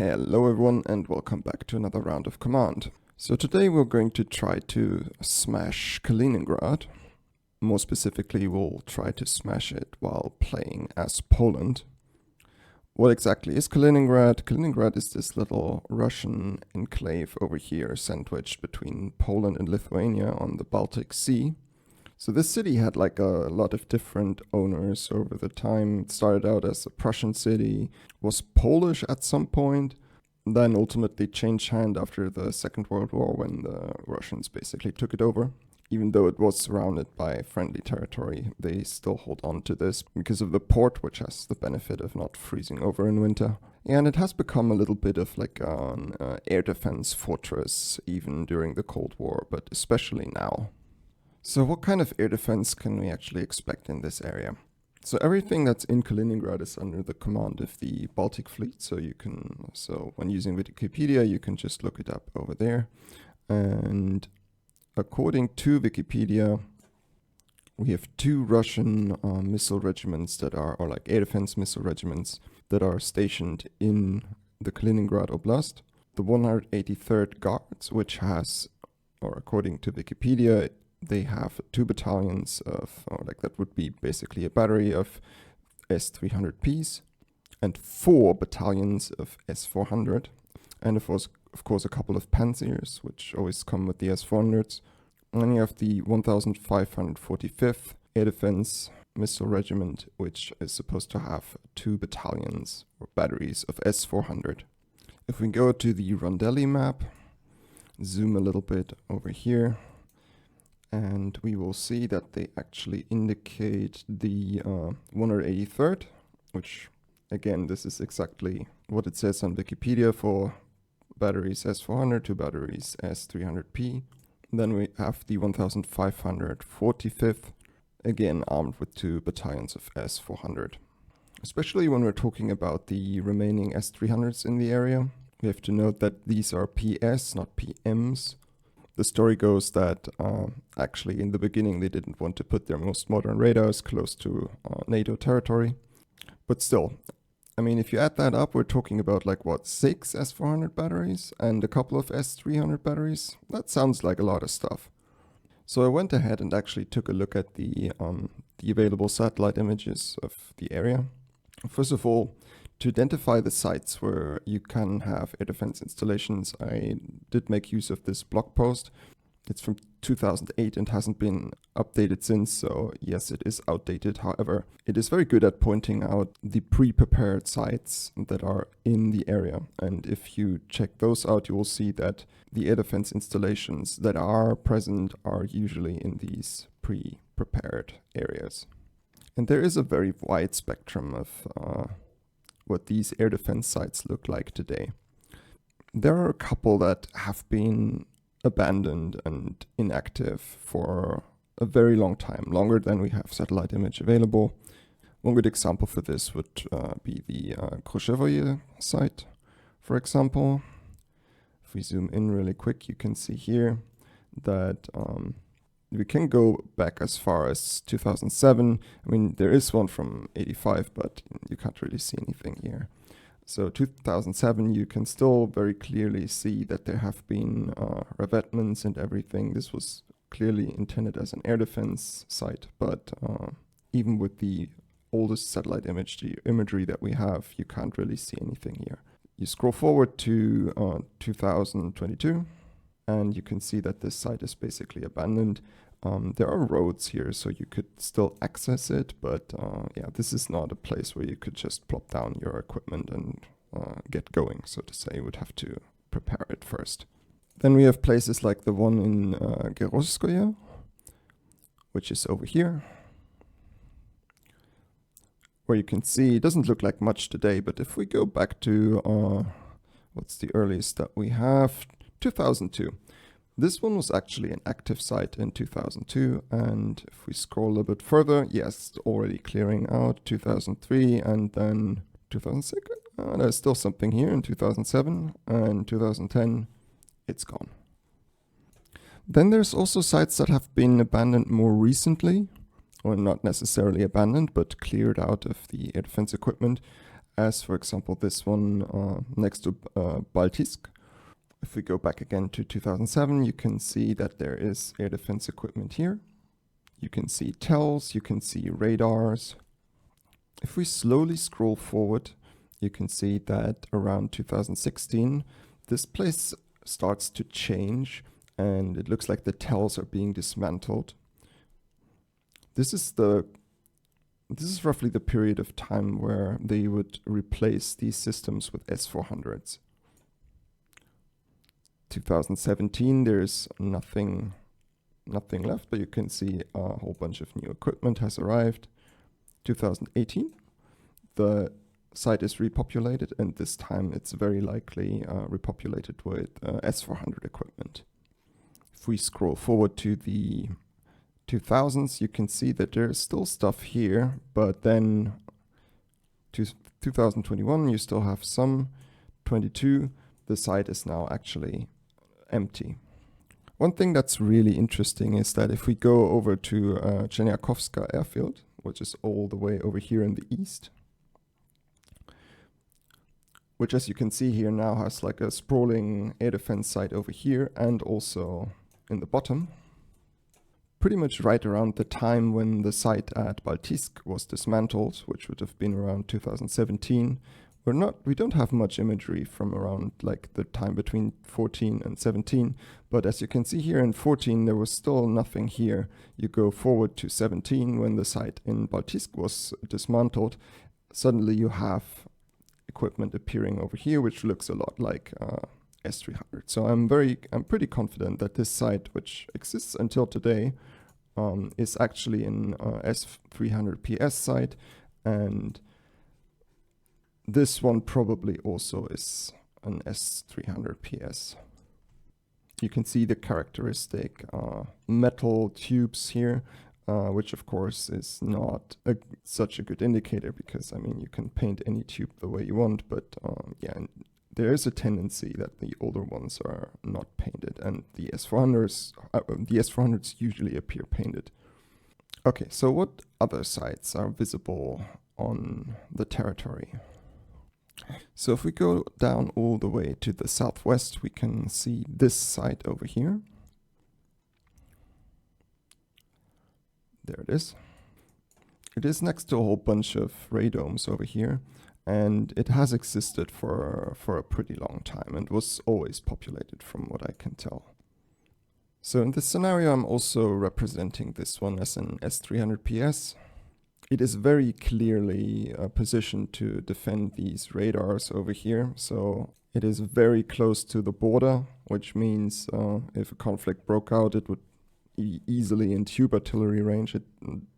Hello everyone and welcome back to another round of Command. So today we're going to try to smash Kaliningrad. More specifically, we'll try to smash it while playing as Poland. What exactly is Kaliningrad? Kaliningrad is this little Russian enclave over here, sandwiched between Poland and Lithuania on the Baltic Sea. So this city had like a lot of different owners over the time. It started out as a Prussian city, was Polish at some point, then ultimately changed hand after the Second World War when the Russians basically took it over. Even though it was surrounded by friendly territory, they still hold on to this because of the port, which has the benefit of not freezing over in winter. And it has become a little bit of like an air defense fortress even during the Cold War, but especially now. So what kind of air defense can we actually expect in this area? So everything that's in Kaliningrad is under the command of the Baltic Fleet. So when using Wikipedia, you can just look it up over there. And according to Wikipedia, we have two Russian missile regiments that are, or like air defense missile regiments that are stationed in the Kaliningrad Oblast. The 183rd Guards, which has, or according to Wikipedia, they have 2 battalions of, or like that would be basically a battery of S-300Ps and 4 battalions of S-400. And of course a couple of Panzers, which always come with the S-400s. And then you have the 1545th Air Defense Missile Regiment, which is supposed to have 2 battalions or batteries of S-400. If we go to the Rondelli map, zoom a little bit over here, and we will see that they actually indicate the 183rd, which again, this is exactly what it says on Wikipedia for batteries S400 to batteries S300P. Then we have the 1545th, again armed with 2 battalions of S400. Especially when we're talking about the remaining S300s in the area, we have to note that these are PS, not PMs. The story goes that actually in the beginning they didn't want to put their most modern radars close to NATO territory. But still, I mean, if you add that up, we're talking about like what, 6 S400 batteries and a couple of S300 batteries? That sounds like a lot of stuff. So I went ahead and actually took a look at the available satellite images of the area. First of all, to identify the sites where you can have air defense installations, I did make use of this blog post. It's from 2008 and hasn't been updated since, so yes, it is outdated. However, it is very good at pointing out the pre-prepared sites that are in the area. And if you check those out, you will see that the air defense installations that are present are usually in these pre-prepared areas. And there is a very wide spectrum of what these air defense sites look like today. There are a couple that have been abandoned and inactive for a very long time, longer than we have satellite image available. One good example for this would be the Kruševoje site, for example. If we zoom in really quick, you can see here that we can go back as far as 2007. I mean, there is one from 85, but you can't really see anything here. So 2007, you can still very clearly see that there have been revetments and everything. This was clearly intended as an air defense site, but even with the oldest satellite imagery that we have, you can't really see anything here. You scroll forward to 2022, and you can see that this site is basically abandoned. There are roads here, so you could still access it, but yeah, this is not a place where you could just plop down your equipment and get going, so to say. You would have to prepare it first. Then we have places like the one in Gerosskoye, which is over here, where you can see it doesn't look like much today, but if we go back to what's the earliest that we have, 2002. This one was actually an active site in 2002, and if we scroll a bit further, yes, already clearing out 2003, and then 2006. There's still something here in 2007, and 2010, it's gone. Then there's also sites that have been abandoned more recently, or not necessarily abandoned, but cleared out of the air defense equipment. as for example this one next to Baltisk. If we go back again to 2007, you can see that there is air defense equipment here. You can see TELs, you can see radars. If we slowly scroll forward, you can see that around 2016, this place starts to change and it looks like the TELs are being dismantled. This is roughly the period of time where they would replace these systems with S400s. 2017, there's nothing left, but you can see a whole bunch of new equipment has arrived. 2018, the site is repopulated, and this time it's very likely repopulated with S400 equipment. If we scroll forward to the 2000s, you can see that there's still stuff here, but then to 2021, you still have some. 22, the site is now actually empty. One thing that's really interesting is that if we go over to Cherniakovska airfield, which is all the way over here in the east, which as you can see here now has like a sprawling air defense site over here and also in the bottom. Pretty much right around the time when the site at Baltisk was dismantled, which would have been around 2017, we don't have much imagery from around like the time between 14 and 17, but as you can see here in 14 there was still nothing here. You go forward to 17 when the site in Baltisk was dismantled, suddenly you have equipment appearing over here which looks a lot like S300. So I'm pretty confident that this site, which exists until today, is actually an S300 PS site, and this one probably also is an S300 PS. You can see the characteristic metal tubes here, which of course is not such a good indicator because, I mean, you can paint any tube the way you want, but yeah, there is a tendency that the older ones are not painted, and the S400s usually appear painted. Okay, so what other sites are visible on the territory? So if we go down all the way to the southwest, we can see this site over here. There it is. It is next to a whole bunch of radomes over here, and it has existed for a pretty long time and was always populated from what I can tell. So in this scenario, I'm also representing this one as an S300 PS. It is very clearly positioned to defend these radars over here. So it is very close to the border, which means if a conflict broke out, it would easily in tube artillery range. I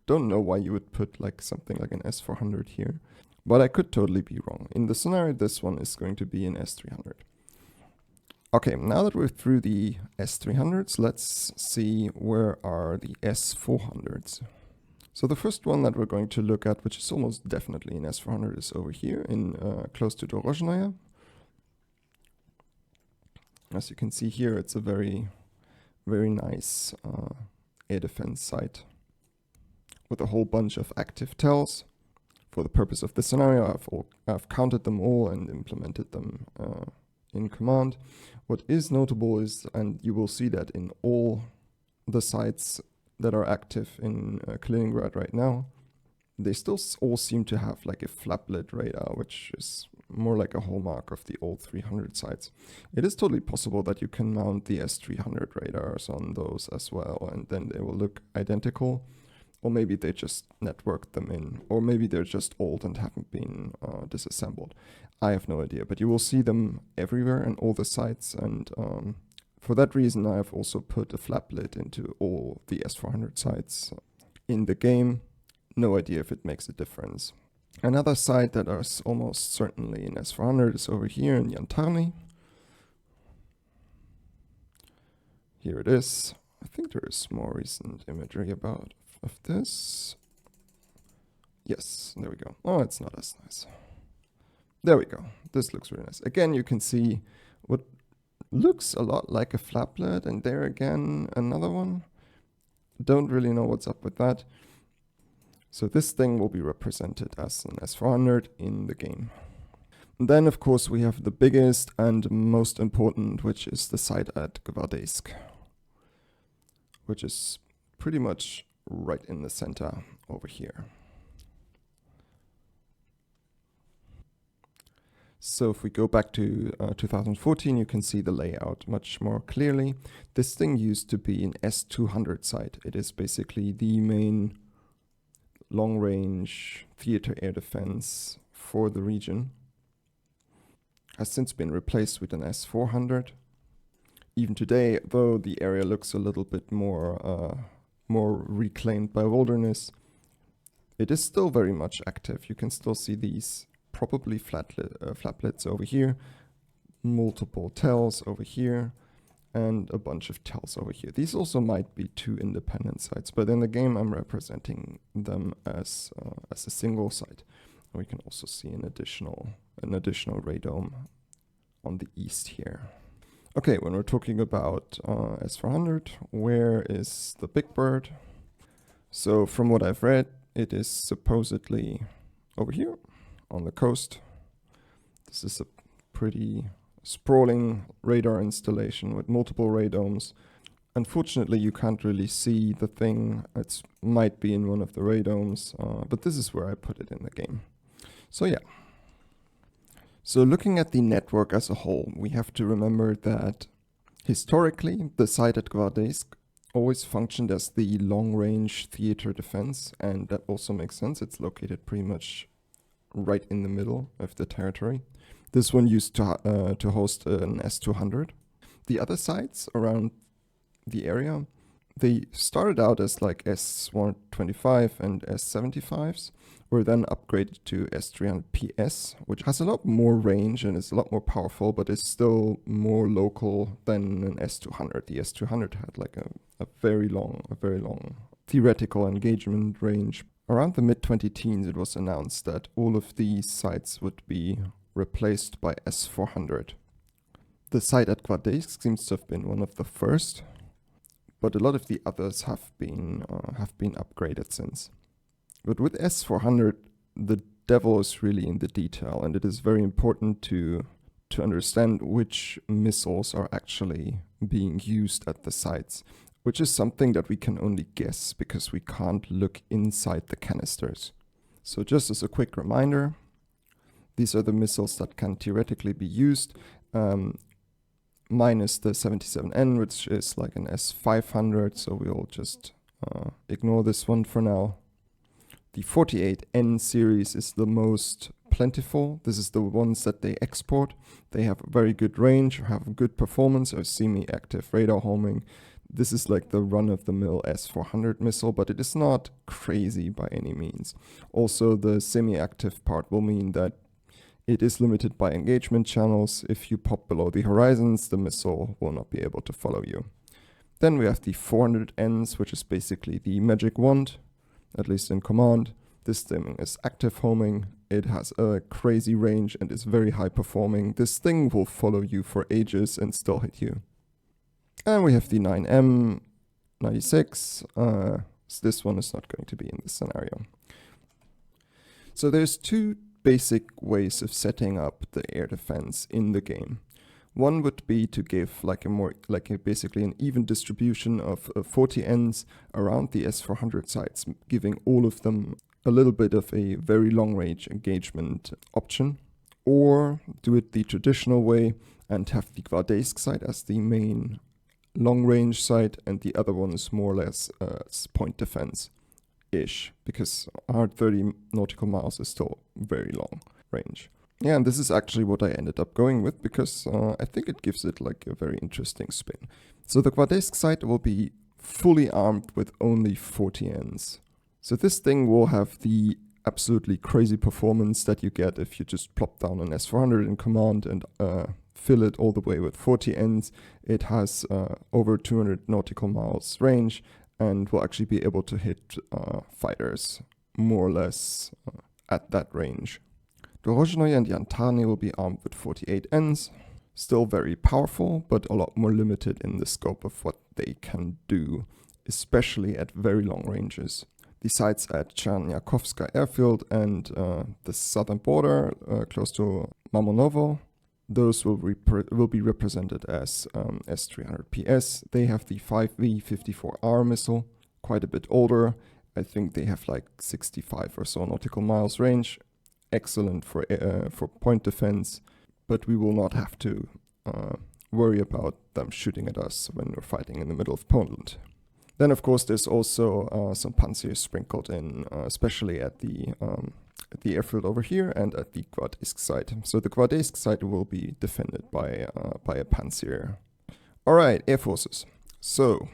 don't know why you would put like something like an S400 here, but I could totally be wrong. In the scenario, this one is going to be an S300. Okay, now that we're through the S300s, let's see where are the S400s. So the first one that we're going to look at, which is almost definitely an S400, is over here in close to Dorozhnaya. As you can see here, it's a very, very nice air defense site with a whole bunch of active TELs. For the purpose of this scenario, I've counted them all and implemented them in command. What is notable is, and you will see that in all the sites that are active in Kaliningrad right now, they still all seem to have like a flaplet radar, which is more like a hallmark of the old 300 sites. It is totally possible that you can mount the S300 radars on those as well, and then they will look identical. Or maybe they just networked them in, or maybe they're just old and haven't been disassembled. I have no idea, but you will see them everywhere in all the sites, and for that reason I have also put a flaplet into all the S400 sites in the game. No idea if it makes a difference. Another site that is almost certainly in S400 is over here in Yantarny. Here it is. I think there is more recent imagery of this. Yes, there we go. Oh, it's not as nice. There we go. This looks really nice. Again, you can see what looks a lot like a flaplet, and there again, another one. Don't really know what's up with that. So this thing will be represented as an S400 in the game. And then, of course, we have the biggest and most important, which is the site at Gvardeysk, which is pretty much right in the center over here. So if we go back to 2014, you can see the layout much more clearly. This thing used to be an S200 site. It is basically the main long-range theater air defense for the region. Has since been replaced with an S400. Even today, though the area looks a little bit more reclaimed by wilderness, it is still very much active. You can still see these probably flaplets over here, multiple tells over here, and a bunch of tells over here. These also might be two independent sites, but in the game I'm representing them as a single site. We can also see an additional radome on the east here. Okay, when we're talking about S400, where is the big bird? So from what I've read, it is supposedly over here on the coast. This is a pretty sprawling radar installation with multiple radomes. Unfortunately, you can't really see the thing. It might be in one of the radomes, but this is where I put it in the game. So yeah. So looking at the network as a whole, we have to remember that historically, the site at Gvardeysk always functioned as the long-range theater defense, and that also makes sense. It's located pretty much right in the middle of the territory. This one used to host an S200. The other sites around the area, they started out as like S125 and S75s, were then upgraded to S300 PS, which has a lot more range and is a lot more powerful, but is still more local than an S200. The S200 had like a very long theoretical engagement range. Around the mid-2010s, it was announced that all of these sites would be replaced by S400. The site at Gvardeysk seems to have been one of the first, but a lot of the others have been upgraded since. But with S400, the devil is really in the detail, and it is very important to understand which missiles are actually being used at the sites, which is something that we can only guess because we can't look inside the canisters. So just as a quick reminder, these are the missiles that can theoretically be used, minus the 77N, which is like an S500, so we'll just ignore this one for now. The 48N series is the most plentiful. This is the ones that they export. They have a very good range, have good performance, or semi-active radar homing. This is like the run-of-the-mill S400 missile, but it is not crazy by any means. Also, the semi-active part will mean that it is limited by engagement channels. If you pop below the horizons, the missile will not be able to follow you. Then we have the 400Ns, which is basically the magic wand, at least in command. This thing is active homing. It has a crazy range and is very high performing. This thing will follow you for ages and still hit you. And we have the 9M96. This one is not going to be in this scenario. So there's two basic ways of setting up the air defense in the game. One would be to give basically an even distribution of 40Ns around the S400 sites, giving all of them a little bit of a very long range engagement option. Or do it the traditional way and have the Gvardeysk site as the main long range site, and the other one is more or less point defense-ish, because 130 nautical miles is still very long range. Yeah, and this is actually what I ended up going with, because I think it gives it like a very interesting spin. So the Gvardeysk site will be fully armed with only 40Ns. So this thing will have the absolutely crazy performance that you get if you just plop down an S400 in command and fill it all the way with 40Ns. It has over 200 nautical miles range and will actually be able to hit fighters more or less at that range. The Rozhnoye and Yantani will be armed with 48Ns, still very powerful, but a lot more limited in the scope of what they can do, especially at very long ranges. the sites at Cherniakovska airfield and the southern border close to Mamonovo. Those will be represented as S-300PS. They have the 5V-54R missile, quite a bit older. I think they have like 65 or so nautical miles range. Excellent for point defense, but we will not have to worry about them shooting at us when we're fighting in the middle of Poland. Then, of course, there's also some Panzers sprinkled in, especially at the airfield over here and at the Gvardisk site. So the Gvardisk site will be defended by a Panzer. All right, air forces. So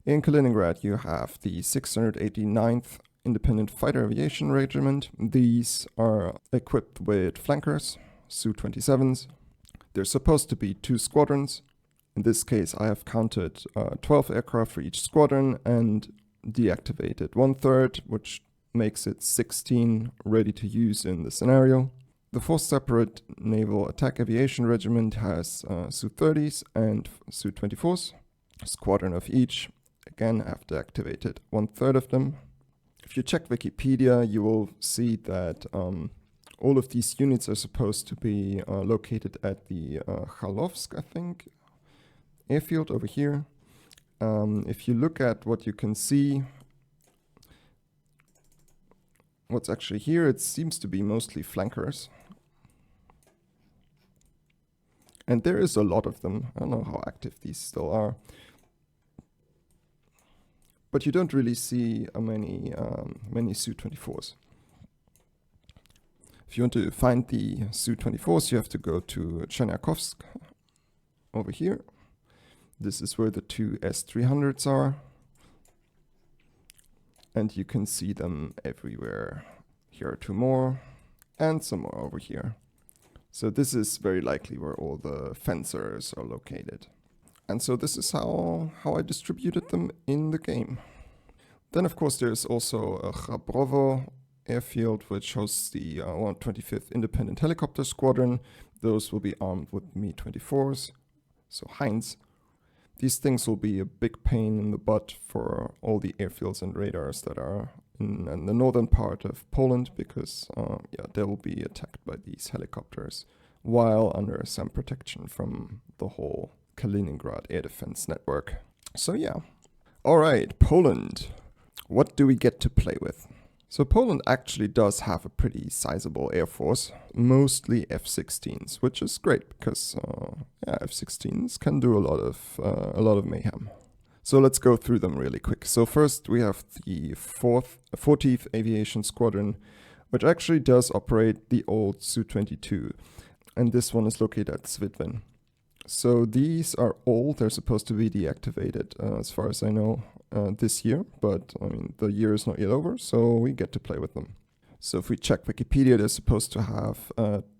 in Kaliningrad, you have the 689th Independent Fighter Aviation Regiment. These are equipped with flankers, Su-27s. There's supposed to be 2 squadrons. In this case, I have counted 12 aircraft for each squadron and deactivated 1/3, which makes it 16 ready to use in the scenario. The 4th separate Naval Attack Aviation Regiment has Su-30s and Su-24s, a squadron of each. Again, I've deactivated 1/3 of them. If you check Wikipedia, you will see that all of these units are supposed to be located at the Khalovsk, I think, airfield over here. If you look at what you can see, what's actually here, it seems to be mostly flankers. And there is a lot of them. I don't know how active these still are. But you don't really see many Su-24s. If you want to find the Su-24s, you have to go to Cherniakovsk over here. This is where the 2 S-300s are. And you can see them everywhere. Here are 2 more, and some more over here. So this is very likely where all the fencers are located. And so this is how I distributed them in the game. Then, of course, there's also a Khabrovo airfield, which hosts the 125th Independent Helicopter Squadron. Those will be armed with Mi-24s, so Heinz. These things will be a big pain in the butt for all the airfields and radars that are in the northern part of Poland, because they will be attacked by these helicopters while under some protection from the whole Kaliningrad air defense network. So yeah. All right, Poland. What do we get to play with? So Poland actually does have a pretty sizable air force, mostly F-16s, which is great because F-16s can do a lot of mayhem. So let's go through them really quick. So first we have the 40th Aviation Squadron, which actually does operate the old Su-22, and this one is located at Svitvin. So these are old. They're supposed to be deactivated, as far as I know, this year. But, I mean, the year is not yet over, so we get to play with them. So if we check Wikipedia, they're supposed to have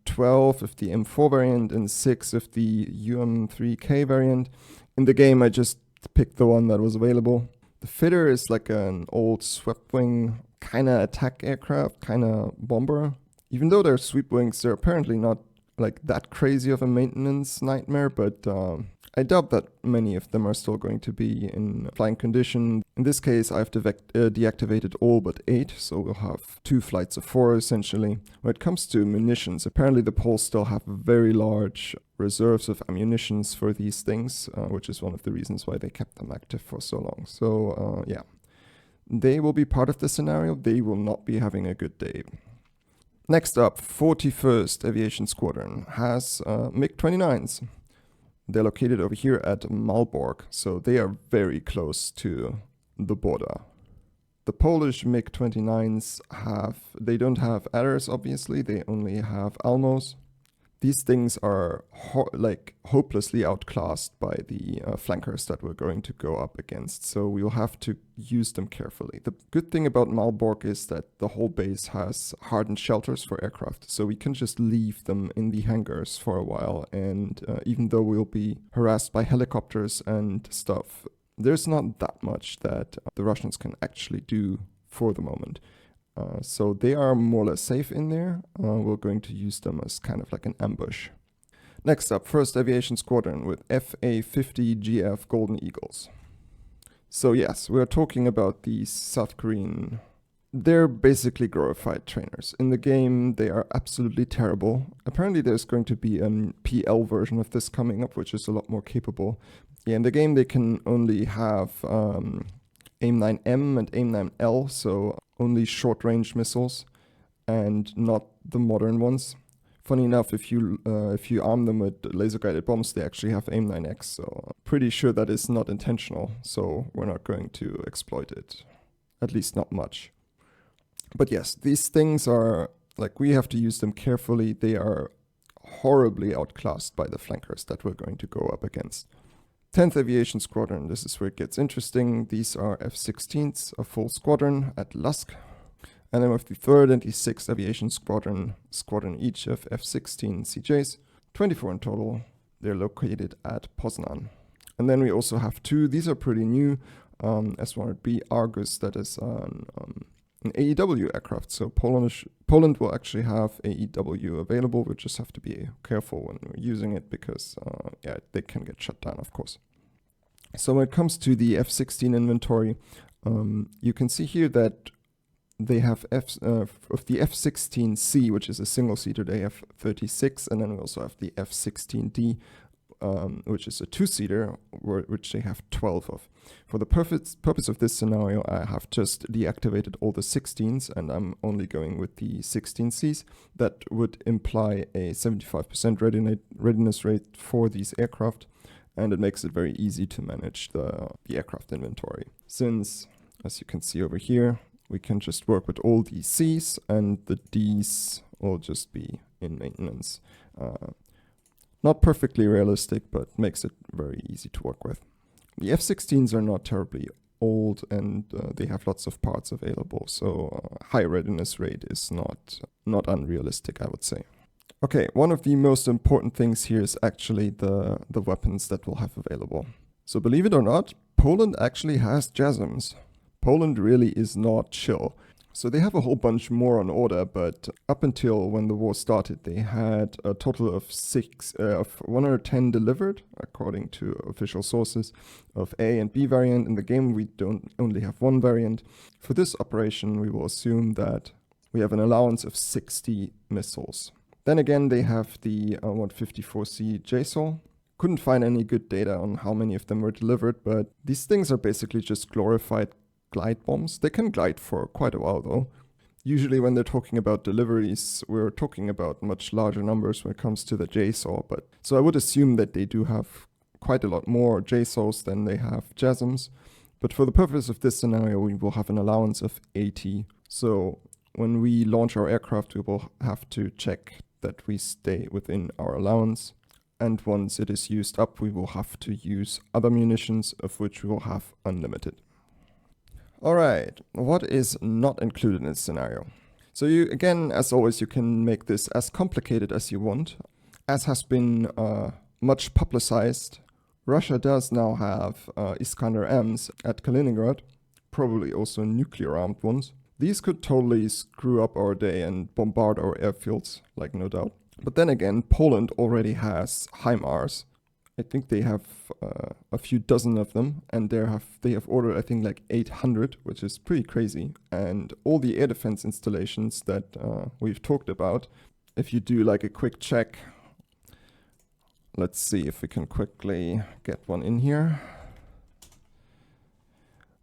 12 of the M4 variant and 6 of the UM3K variant. In the game, I just picked the one that was available. The fitter is like an old swept-wing kind of attack aircraft, kind of bomber. Even though they're sweep-wings, they're apparently not like that crazy of a maintenance nightmare, but I doubt that many of them are still going to be in flying condition. In this case, I've deactivated all but 8, so we'll have 2 flights of 4 essentially. When it comes to munitions, apparently the Poles still have very large reserves of ammunitions for these things, which is one of the reasons why they kept them active for so long. So yeah, they will be part of the scenario. They will not be having a good day. Next up, 41st Aviation Squadron has MiG-29s. They're located over here at Malbork, so they are very close to the border. The Polish MiG-29s they don't have adders, obviously, they only have Almos. These things are hopelessly outclassed by the flankers that we're going to go up against, so we'll have to use them carefully. The good thing about Malbork is that the whole base has hardened shelters for aircraft, so we can just leave them in the hangars for a while, and even though we'll be harassed by helicopters and stuff, there's not that much that the Russians can actually do for the moment. So they are more or less safe in there. We're going to use them as kind of like an ambush. Next up, 1st Aviation Squadron with FA-50 GF Golden Eagles. So yes, we're talking about these South Korean they're basically glorified trainers. In the game, they are absolutely terrible. Apparently, there's going to be an PL version of this coming up, which is a lot more capable. Yeah, in the game, they can only have AIM-9M and AIM-9L, so only short-range missiles, and not the modern ones. Funny enough, if you arm them with laser-guided bombs, they actually have AIM-9X, so pretty sure that is not intentional, so we're not going to exploit it. At least not much. But yes, these things are, like, we have to use them carefully. They are horribly outclassed by the flankers that we're going to go up against. 10th Aviation Squadron, this is where it gets interesting. These are F-16s, a full squadron at Lusk. And then with the 3rd and the 6th Aviation Squadron each of F-16 CJs, 24 in total. They're located at Poznan. And then we also have 2, these are pretty new, S-100B Argus, that is an AEW aircraft. So Poland will actually have AEW available. We just have to be careful when we're using it because yeah, they can get shut down, of course. So when it comes to the F-16 inventory, you can see here that they have of the F-16C, which is a single-seater, they have 36, and then we also have the F-16D, which is a two-seater, which they have 12 of. For the purpose of this scenario, I have just deactivated all the 16s, and I'm only going with the 16Cs. That would imply a 75% readiness rate for these aircraft, and it makes it very easy to manage the aircraft inventory. Since, as you can see over here, we can just work with all the Cs, and the Ds will just be in maintenance. Not perfectly realistic, but makes it very easy to work with. The F-16s are not terribly old, and they have lots of parts available, so high readiness rate is not unrealistic, I would say. Okay, one of the most important things here is actually the weapons that we'll have available. So believe it or not, Poland actually has JASSMs. Poland really is not chill. So they have a whole bunch more on order, but up until when the war started, they had a total of 110 delivered, according to official sources, of A and B variant. In the game, we don't only have one variant. For this operation, we will assume that we have an allowance of 60 missiles. Then again, they have the 154C JSOW. Couldn't find any good data on how many of them were delivered, but these things are basically just glorified glide bombs. They can glide for quite a while though. Usually when they're talking about deliveries, we're talking about much larger numbers when it comes to the JSOW, but so I would assume that they do have quite a lot more JSOWs than they have JASSMs. But for the purpose of this scenario, we will have an allowance of 80. So when we launch our aircraft, we will have to check that we stay within our allowance. And once it is used up, we will have to use other munitions, of which we will have unlimited. Alright, what is not included in this scenario? So you, again, as always, you can make this as complicated as you want. As has been much publicized, Russia does now have Iskander-Ms at Kaliningrad, probably also nuclear-armed ones. These could totally screw up our day and bombard our airfields, like no doubt. But then again, Poland already has HIMARS. I think they have a few dozen of them, and they have ordered, I think, like 800, which is pretty crazy. And all the air defense installations that we've talked about, if you do like a quick check, let's see if we can quickly get one in here.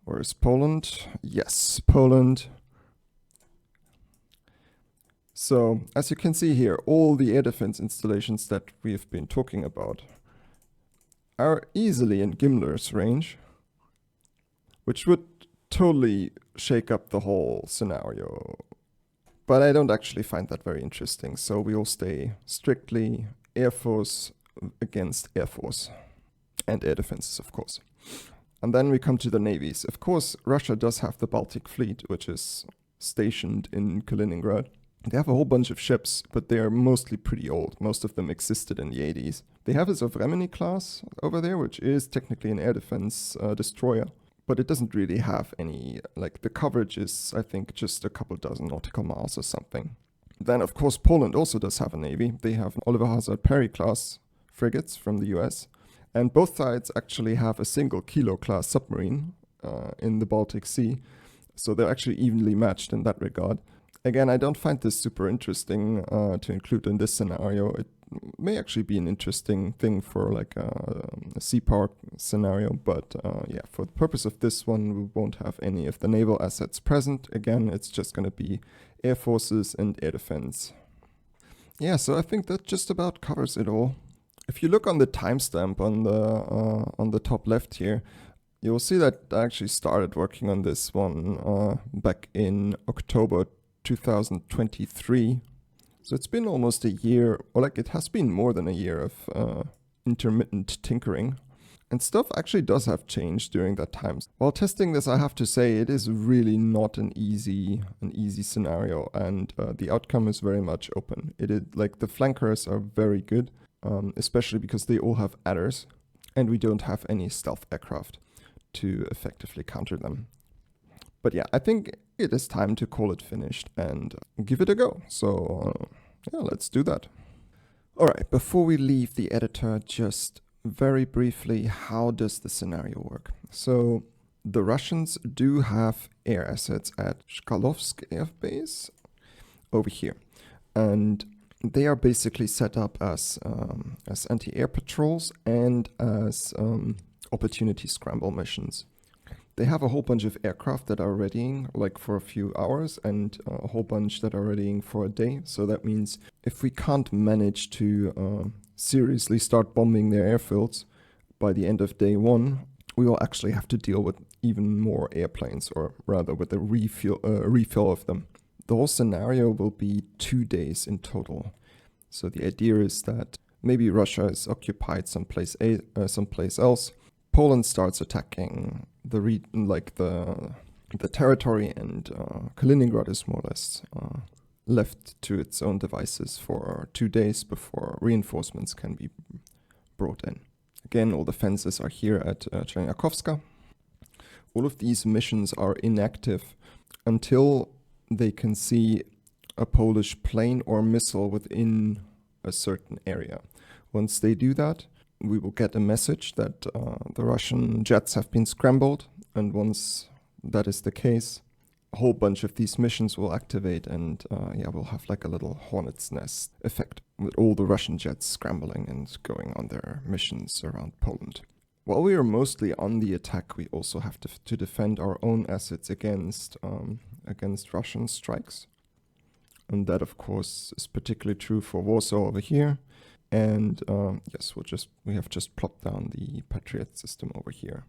Where's Poland? Yes, Poland. So, as you can see here, all the air defense installations that we've been talking about are easily in Gimler's range, which would totally shake up the whole scenario. But I don't actually find that very interesting, so we will stay strictly Air Force against Air Force, and air defenses, of course. And then we come to the navies. Of course, Russia does have the Baltic Fleet, which is stationed in Kaliningrad. They have a whole bunch of ships, but they are mostly pretty old. Most of them existed in the 80s. They have a Zovremeny class over there, which is technically an air defense destroyer, but it doesn't really have any, like, the coverage is, I think, just a couple dozen nautical miles or something. Then, of course, Poland also does have a navy. They have Oliver Hazard Perry class frigates from the US, and both sides actually have a single Kilo class submarine in the Baltic Sea. So they're actually evenly matched in that regard. Again, I don't find this super interesting to include in this scenario. It may actually be an interesting thing for like a sea power scenario, but yeah, for the purpose of this one, we won't have any of the naval assets present. Again, it's just going to be air forces and air defense. Yeah, so I think that just about covers it all. If you look on the timestamp on the top left here, you'll see that I actually started working on this one back in October 2023. So it's been almost a year, or like it has been more than a year of intermittent tinkering. And stuff actually does have changed during that time. While testing this, I have to say it is really not an easy scenario, and the outcome is very much open. It is like the flankers are very good, especially because they all have adders, and we don't have any stealth aircraft to effectively counter them. But yeah, I think it is time to call it finished and give it a go. So yeah, let's do that. All right, before we leave the editor, just very briefly, how does the scenario work? So the Russians do have air assets at Shkalovsk Air Base over here, and they are basically set up as anti-air patrols and as opportunity scramble missions. They have a whole bunch of aircraft that are readying like for a few hours and a whole bunch that are readying for a day. So that means if we can't manage to seriously start bombing their airfields by the end of day one, we will actually have to deal with even more airplanes, or rather with a refill of them. The whole scenario will be 2 days in total. So the idea is that maybe Russia is occupied someplace else. Poland starts attacking the territory, and Kaliningrad is more or less left to its own devices for 2 days before reinforcements can be brought in. Again, all the fences are here at Cherniakhovska. All of these missions are inactive until they can see a Polish plane or missile within a certain area. Once they do that, we will get a message that the Russian jets have been scrambled, and once that is the case, a whole bunch of these missions will activate, and yeah, we'll have like a little hornet's nest effect with all the Russian jets scrambling and going on their missions around Poland. While we are mostly on the attack, we also have to defend our own assets against Russian strikes, and that of course is particularly true for Warsaw over here. And yes, we have just plopped down the Patriot system over here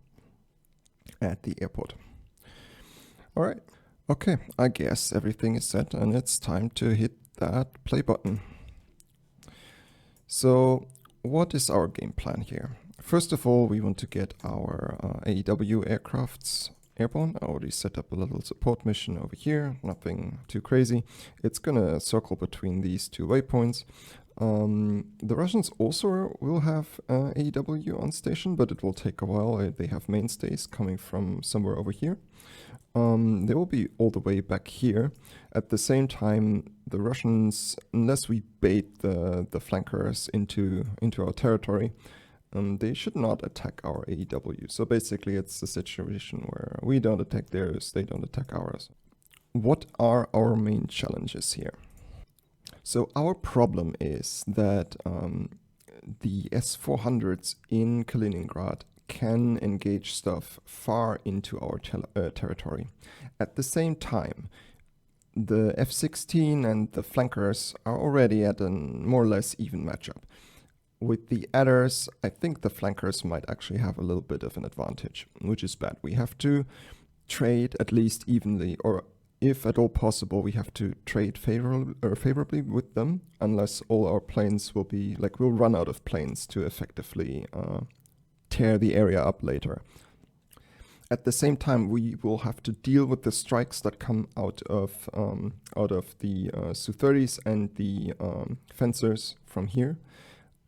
at the airport. All right. Okay, I guess everything is set and it's time to hit that play button. So what is our game plan here? First of all, we want to get our AEW aircrafts airborne. I already set up a little support mission over here, nothing too crazy. It's gonna circle between these 2 waypoints. The Russians also will have AEW on station, but it will take a while. They have mainstays coming from somewhere over here. They will be all the way back here. At the same time, the Russians, unless we bait the flankers into our territory, they should not attack our AEW. So basically it's a situation where we don't attack theirs, they don't attack ours. What are our main challenges here? So our problem is that the S-400s in Kaliningrad can engage stuff far into our territory. At the same time, the F-16 and the flankers are already at a more or less even matchup. With the adders, I think the flankers might actually have a little bit of an advantage, which is bad. We have to trade at least evenly, or if at all possible, we have to trade favorably with them, unless all our planes will be, like, we'll run out of planes to effectively tear the area up later. At the same time, we will have to deal with the strikes that come out of the Su-30s and the fencers from here.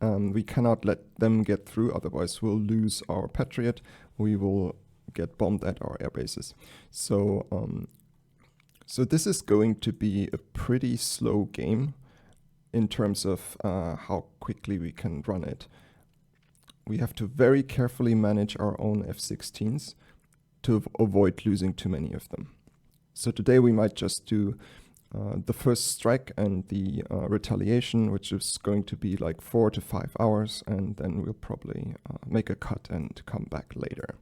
We cannot let them get through, otherwise we'll lose our Patriot. We will get bombed at our air bases. So this is going to be a pretty slow game in terms of how quickly we can run it. We have to very carefully manage our own F-16s to avoid losing too many of them. So today we might just do the first strike and the retaliation, which is going to be like 4 to 5 hours, and then we'll probably make a cut and come back later.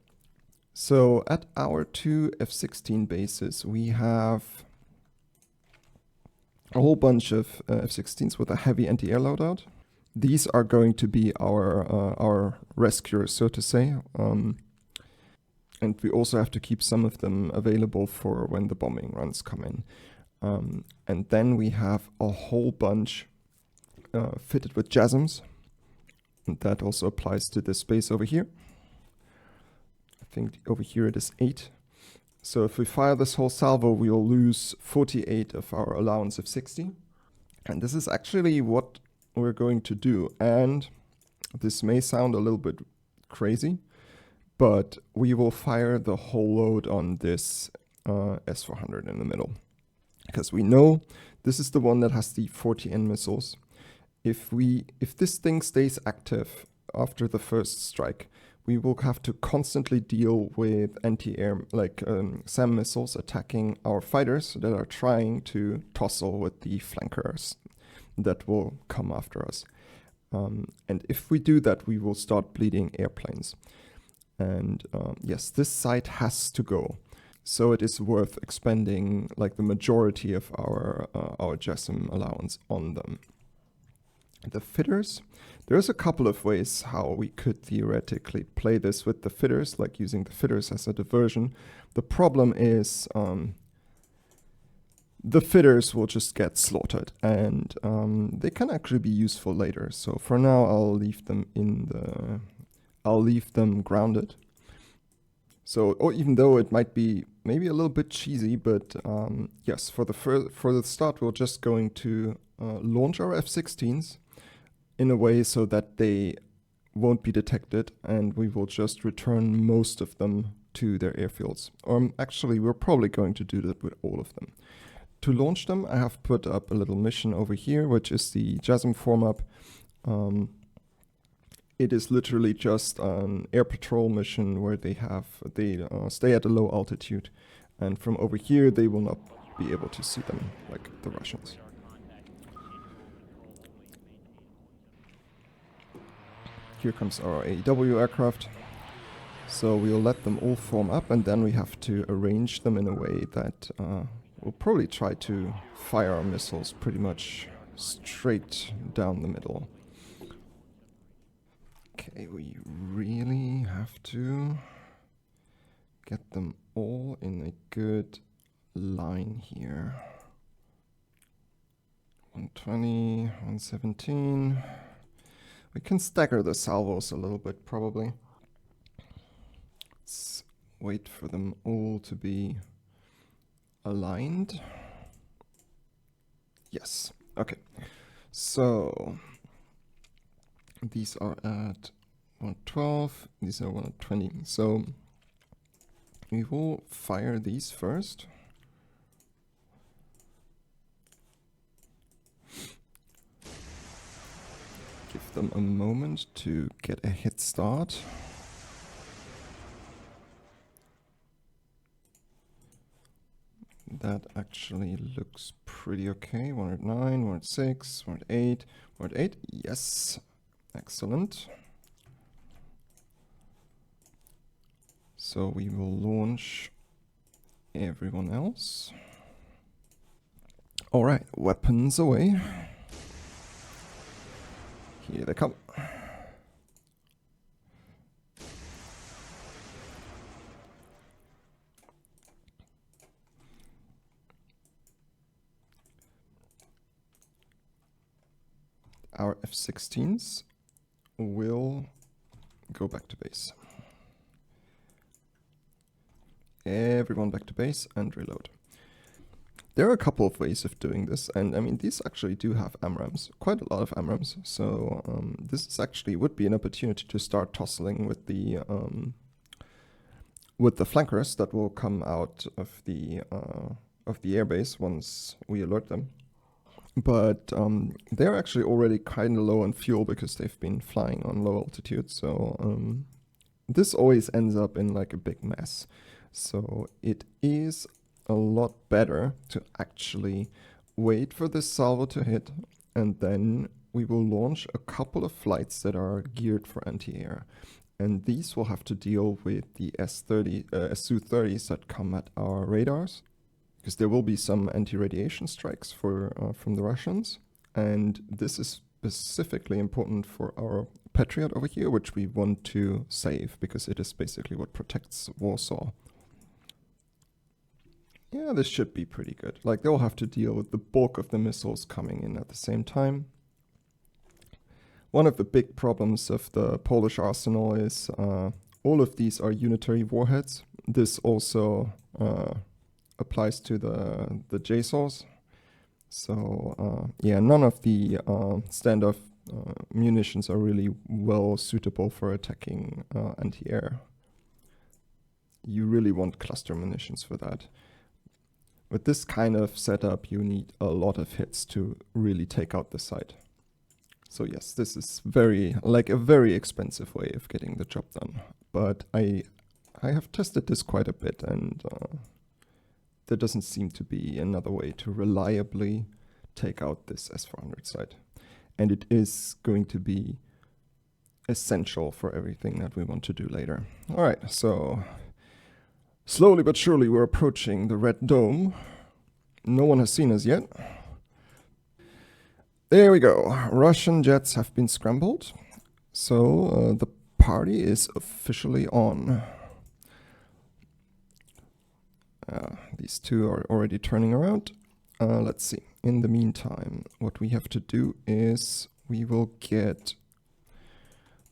So at our 2 F-16 bases, we have a whole bunch of F-16s with a heavy anti-air loadout. These are going to be our rescuers, so to say. And we also have to keep some of them available for when the bombing runs come in. And then we have a whole bunch fitted with JASSMs. And that also applies to this base over here. I think over here it is 8. So if we fire this whole salvo, we'll lose 48 of our allowance of 60. And this is actually what we're going to do. And this may sound a little bit crazy, but we will fire the whole load on this S-400 in the middle. Because we know this is the one that has the 40N missiles. If this thing stays active after the first strike, we will have to constantly deal with anti-air, like SAM missiles attacking our fighters that are trying to tussle with the flankers that will come after us. And if we do that, we will start bleeding airplanes. And yes, this site has to go. So it is worth expending like the majority of our JASSM allowance on them. The fitters, there's a couple of ways how we could theoretically play this with the fitters, like using the fitters as a diversion. The problem is the fitters will just get slaughtered, and they can actually be useful later. So for now, I'll leave them grounded. So, or even though it might be maybe a little bit cheesy, but yes, for the start, we're just going to launch our F-16s in a way so that they won't be detected, and we will just return most of them to their airfields. Or actually, we're probably going to do that with all of them. To launch them, I have put up a little mission over here, which is the JASSM form-up. It is literally just an air patrol mission where they stay at a low altitude, and from over here they will not be able to see them like the Russians. Here comes our AEW aircraft. So we'll let them all form up, and then we have to arrange them in a way that we'll probably try to fire our missiles pretty much straight down the middle. Okay, we really have to get them all in a good line here. 120, 117. We can stagger the salvos a little bit, probably. Let's wait for them all to be aligned. Yes, okay. So these are at 112, these are 120. So we will fire these first. Give them a moment to get a head start. That actually looks pretty okay. 109, 106, 108, 108. Yes. Excellent. So we will launch everyone else. All right, weapons away. Here they come. Our F-16s will go back to base. Everyone back to base and reload. There are a couple of ways of doing this, and I mean, these actually do have AMRAAMs, quite a lot of AMRAAMs, so this is actually would be an opportunity to start tussling with the flankers that will come out of the airbase once we alert them. But they're actually already kind of low on fuel because they've been flying on low altitude, so this always ends up in like a big mess. So it is a lot better to actually wait for this salvo to hit, and then we will launch a couple of flights that are geared for anti-air. And these will have to deal with the Su-30s that come at our radars, because there will be some anti-radiation strikes from the Russians. And this is specifically important for our Patriot over here, which we want to save, because it is basically what protects Warsaw. Yeah, this should be pretty good. Like, they'll have to deal with the bulk of the missiles coming in at the same time. One of the big problems of the Polish arsenal is all of these are unitary warheads. This also applies to the JSOWs. So yeah, none of the standoff munitions are really well suitable for attacking anti-air. You really want cluster munitions for that. With this kind of setup, you need a lot of hits to really take out the site. So yes, this is a very expensive way of getting the job done. But I have tested this quite a bit, and there doesn't seem to be another way to reliably take out this S400 site. And it is going to be essential for everything that we want to do later. All right, so slowly but surely we're approaching the Red Dome. No one has seen us yet. There we go. Russian jets have been scrambled. So the party is officially on. These two are already turning around. Let's see. In the meantime, what we have to do is we will get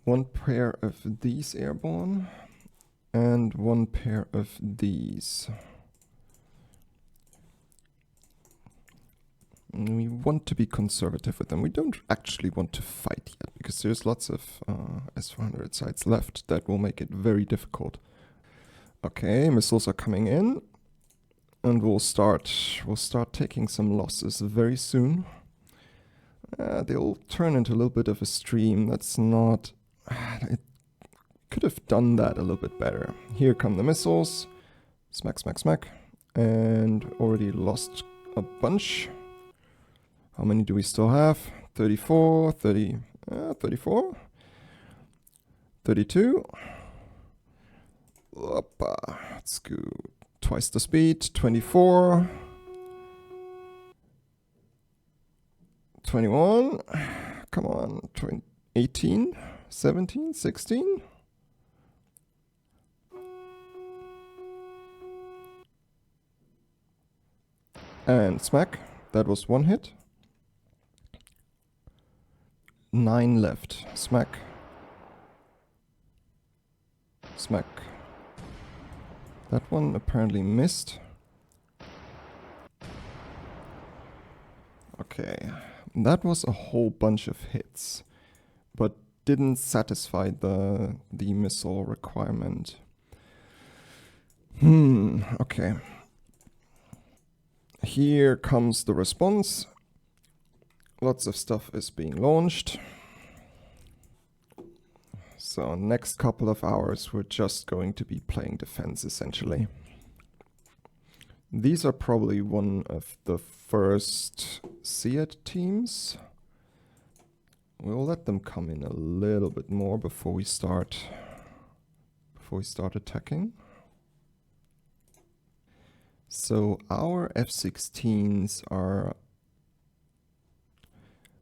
one pair of these airborne and one pair of these. We want to be conservative with them. We don't actually want to fight yet, because there's lots of S400 sites left that will make it very difficult. Okay, missiles are coming in, and we'll start taking some losses very soon. They'll turn into a little bit of a stream. That's not... It could have done that a little bit better. Here come the missiles. Smack, smack, smack. And already lost a bunch. How many do we still have? 34, 34, 32. Opa. Let's go twice the speed. 24. 21. Come on. 18, 17, 16. And smack. That was one hit. 9 left. Smack. Smack. That one apparently missed. Okay. That was a whole bunch of hits, but didn't satisfy the missile requirement. Okay. Here comes the response. Lots of stuff is being launched. So next couple of hours we're just going to be playing defense essentially. These are probably one of the first SEAD teams. We'll let them come in a little bit more before we start attacking. So our F-16s are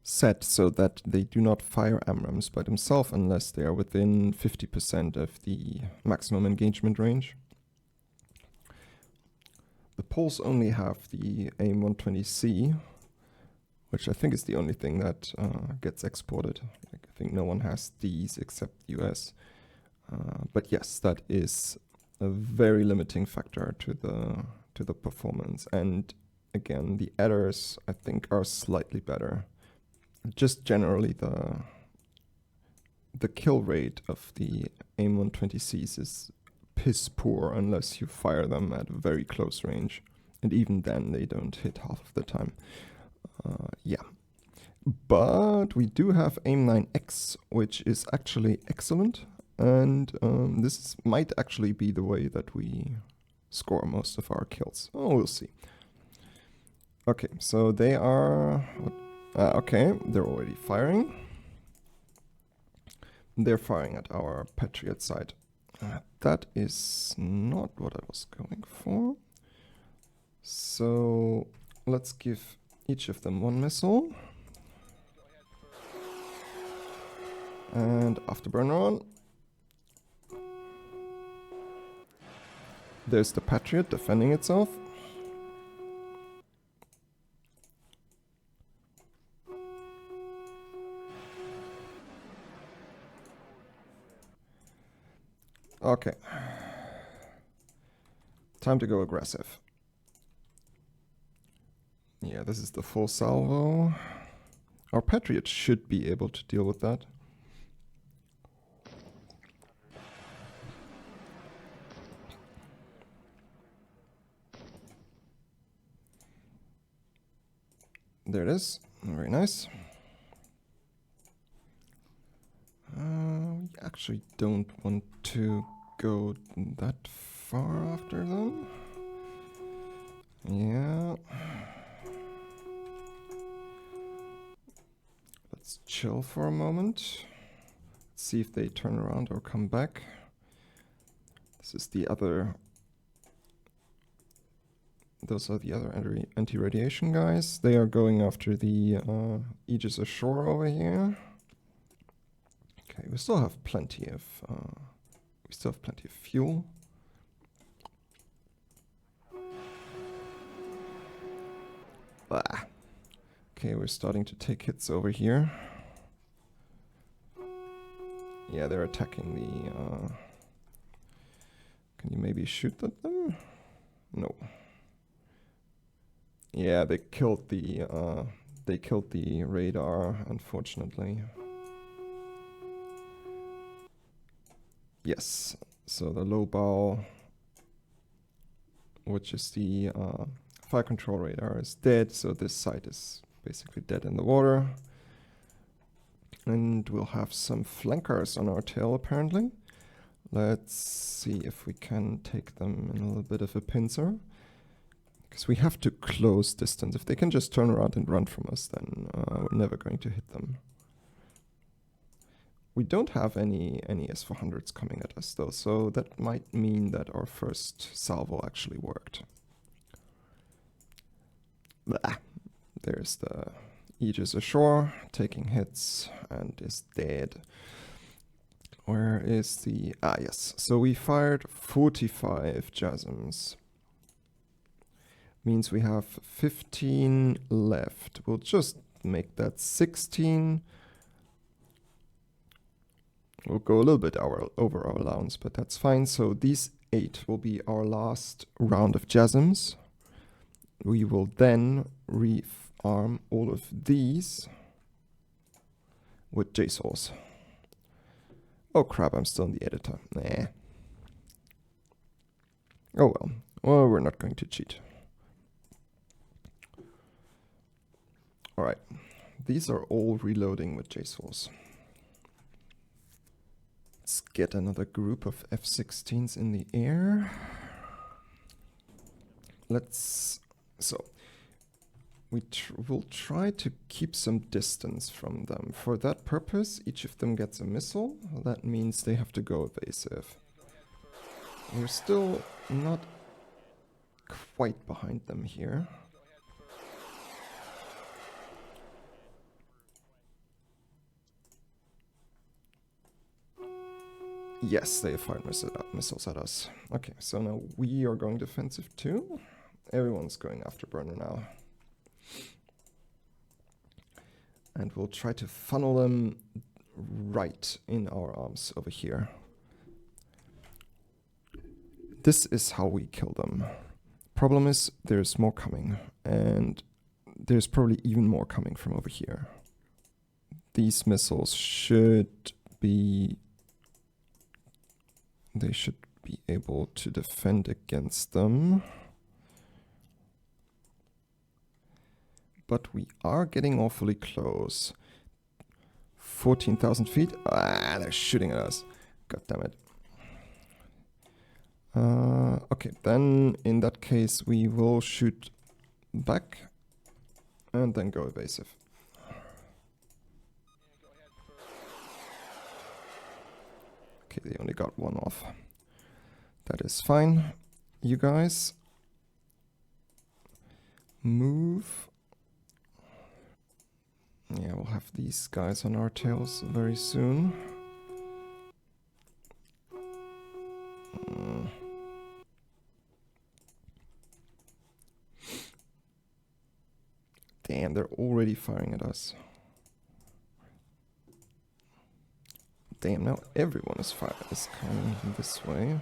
set so that they do not fire AMRAAMs by themselves unless they are within 50% of the maximum engagement range. The Poles only have the AIM-120C, which I think is the only thing that gets exported. I think no one has these except US. But yes, that is a very limiting factor to the performance. And again, the adders I think are slightly better. Just generally the kill rate of the AIM-120Cs is piss poor unless you fire them at very close range, and even then they don't hit half of the time. Yeah, but we do have AIM-9X, which is actually excellent, and this might actually be the way that we score most of our kills. Oh, we'll see. Okay, so they are... okay, they're already firing. They're firing at our Patriot side. That is not what I was going for. So let's give each of them one missile. And afterburner on. There's the Patriot defending itself. Okay. Time to go aggressive. Yeah, this is the full salvo. Our Patriot should be able to deal with that. There it is. Very nice. We actually don't want to go that far after them. Yeah. Let's chill for a moment. See if they turn around or come back. This is the other... Those are the other anti-radiation guys. They are going after the Aegis ashore over here. Okay, we still have plenty of fuel. Bah. Okay, we're starting to take hits over here. Yeah, they're attacking the... Can you maybe shoot at them? No. Yeah, they killed the radar, unfortunately. Yes, so the low bow, which is the fire control radar, is dead, so this site is basically dead in the water. And we'll have some flankers on our tail, apparently. Let's see if we can take them in a little bit of a pincer. Because we have to close distance. If they can just turn around and run from us, then we're never going to hit them. We don't have any S-400s coming at us, though, so that might mean that our first salvo actually worked. Blah. There's the Aegis ashore, taking hits, and is dead. Where is the... Ah, yes. So we fired 45 JASSMs. Means we have 15 left. We'll just make that 16. We'll go a little bit over our allowance, but that's fine. So these 8 will be our last round of JASSMs. We will then rearm all of these with JSOWs. Oh crap, I'm still in the editor. Nah. Oh well. Well, we're not going to cheat. Alright. These are all reloading with JSOWs. Let's get another group of F-16s in the air. So, we'll try to keep some distance from them. For that purpose, each of them gets a missile. That means they have to go evasive. We're still not quite behind them here. Yes, they fired missiles at us. Okay, so now we are going defensive too. Everyone's going afterburner now. And we'll try to funnel them right in our arms over here. This is how we kill them. Problem is, there's more coming. And there's probably even more coming from over here. These missiles should be... They should be able to defend against them. But we are getting awfully close. 14,000 feet. Ah, they're shooting at us. God damn it. Okay, then in that case we will shoot back and then go evasive. Okay, they only got one off. That is fine. You guys move. Yeah, we'll have these guys on our tails very soon. Damn, they're already firing at us. Damn, now everyone is coming this way.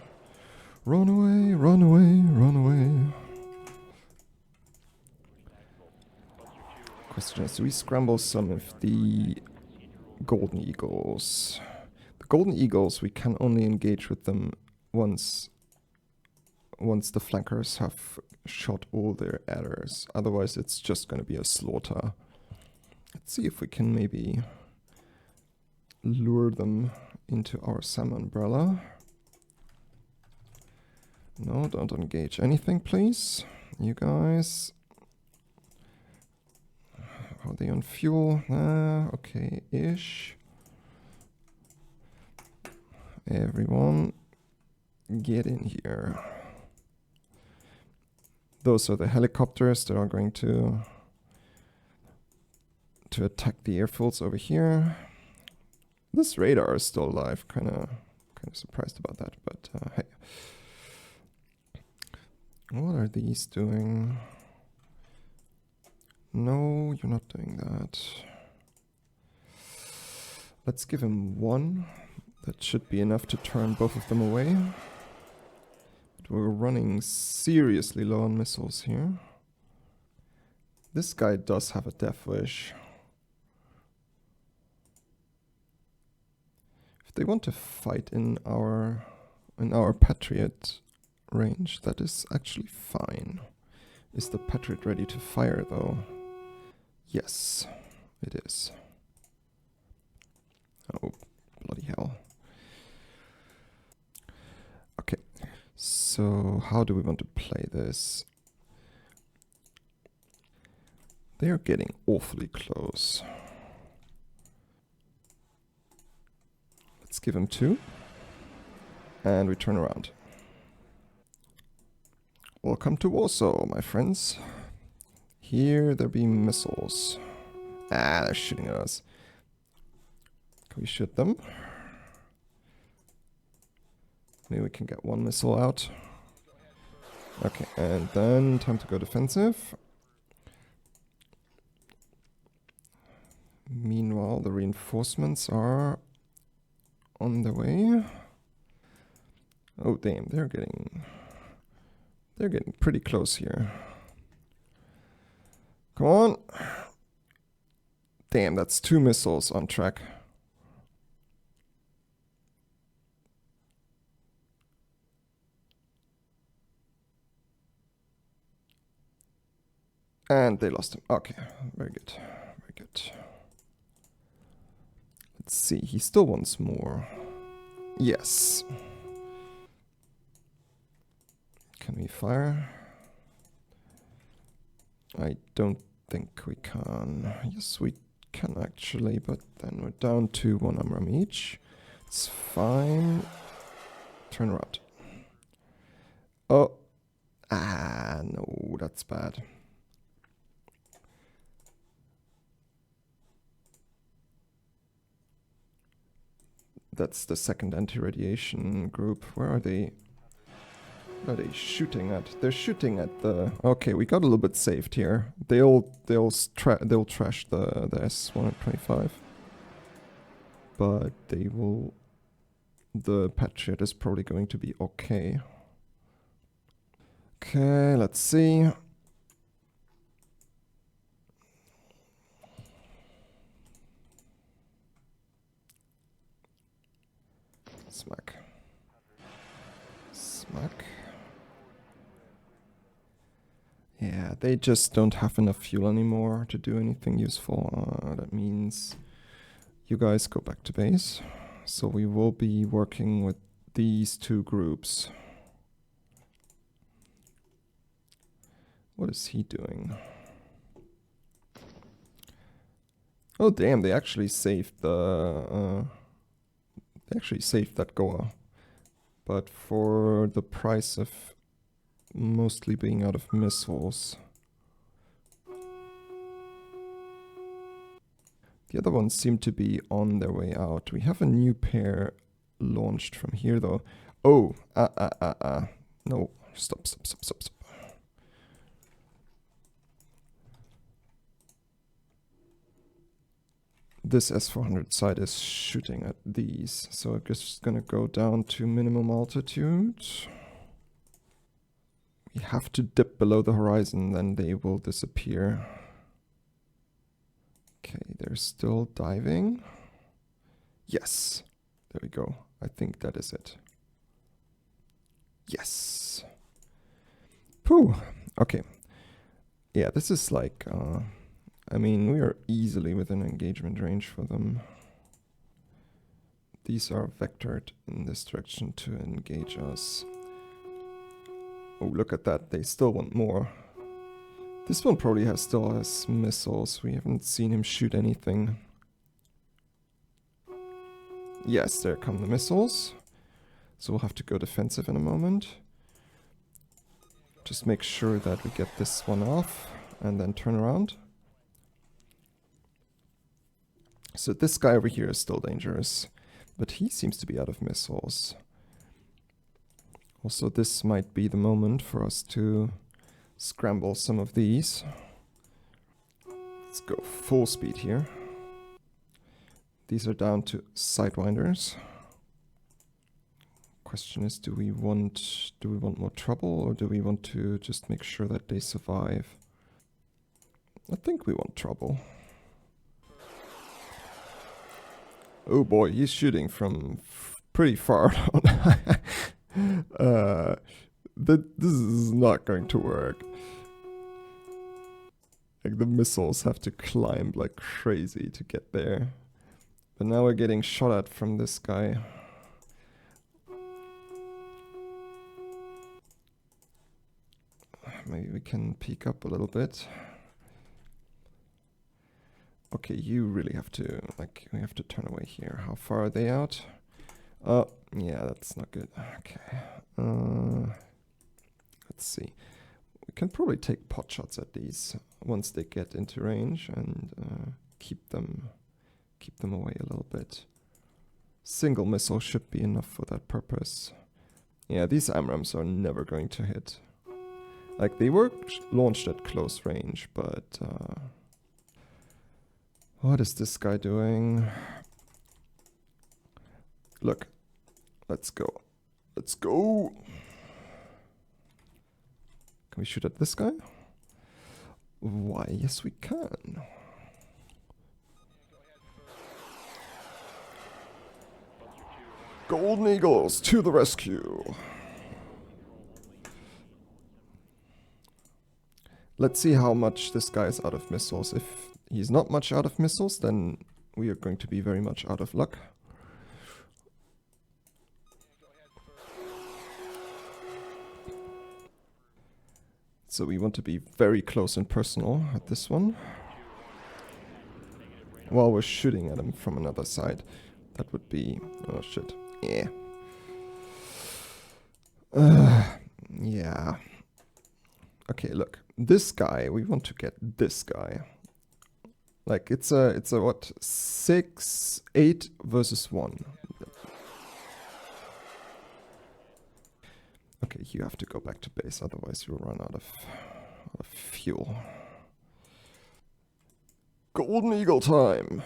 Run away, run away, run away. Question is, do we scramble some of the Golden Eagles? The Golden Eagles, we can only engage with them once the flankers have shot all their adders. Otherwise, it's just going to be a slaughter. Let's see if we can maybe lure them into our SAM umbrella. No, don't engage anything, please. You guys. Are they on fuel? Okay-ish. Everyone, get in here. Those are the helicopters that are going to attack the airfields over here. This radar is still alive. Kind of surprised about that, but hey. What are these doing? No, you're not doing that. Let's give him one. That should be enough to turn both of them away. But we're running seriously low on missiles here. This guy does have a death wish. If they want to fight in our Patriot range, that is actually fine. Is the Patriot ready to fire though? Yes, it is. Oh, bloody hell. Okay, so how do we want to play this? They're getting awfully close. Let's give them 2. And we turn around. Welcome to Warsaw, my friends. Here there be missiles. Ah, they're shooting at us. Can we shoot them? Maybe we can get one missile out. Okay, and then time to go defensive. Meanwhile, the reinforcements are on the way. Oh damn, they're getting pretty close here. Come on. Damn, that's 2 missiles on track. And they lost him. Okay, very good. Very good. Let's see, he still wants more. Yes. Can we fire? I don't think we can. Yes, we can actually, but then we're down to 1 AMRAAM each. It's fine. Turn around. Oh. Ah, no, that's bad. That's the second anti-radiation group. Where are they? What are they shooting at? They're shooting at the... Okay, we got a little bit saved here. They'll trash the S-125. But they will... The Patriot is probably going to be okay. Okay, let's see. Smack. Smack. Yeah, they just don't have enough fuel anymore to do anything useful. That means you guys go back to base. So we will be working with these 2 groups. What is he doing? Oh damn, they actually saved the they actually saved that Goa. But for the price of mostly being out of missiles. The other ones seem to be on their way out. We have a new pair launched from here though. Oh, no, stop. This S-400 side is shooting at these, so I'm just gonna go down to minimum altitude. We have to dip below the horizon, then they will disappear. Okay, they're still diving. Yes, there we go. I think that is it. Yes. Phew. Okay. Yeah, this is like, I mean, we are easily within engagement range for them. These are vectored in this direction to engage us. Oh, look at that. They still want more. This one probably still has missiles. We haven't seen him shoot anything. Yes, there come the missiles. So we'll have to go defensive in a moment. Just make sure that we get this one off and then turn around. So this guy over here is still dangerous, but he seems to be out of missiles. Also, this might be the moment for us to scramble some of these. Let's go full speed here. These are down to sidewinders. Question is, do we want more trouble, or do we want to just make sure that they survive? I think we want trouble. Oh boy, he's shooting from pretty far down. This is not going to work. Like, the missiles have to climb like crazy to get there. But now we're getting shot at from this guy. Maybe we can peek up a little bit. Okay, you really have to, like, we have to turn away here. How far are they out? Oh, yeah, that's not good. Okay. Let's see. We can probably take pot shots at these once they get into range and keep them away a little bit. Single missile should be enough for that purpose. Yeah, these AMRAAMs are never going to hit. Like, they were launched at close range, but what is this guy doing? Look, let's go. Let's go. Can we shoot at this guy? Why, yes we can. Golden Eagles to the rescue. Let's see how much this guy is out of missiles. If he's not much out of missiles, then we are going to be very much out of luck. So we want to be very close and personal at this one. While we're shooting at him from another side. That would be... oh shit. Yeah. Yeah. Okay, look. This guy, we want to get this guy. Like, it's a what? 6, 8 versus 1. Okay, you have to go back to base, otherwise you'll run out of fuel. Golden Eagle time!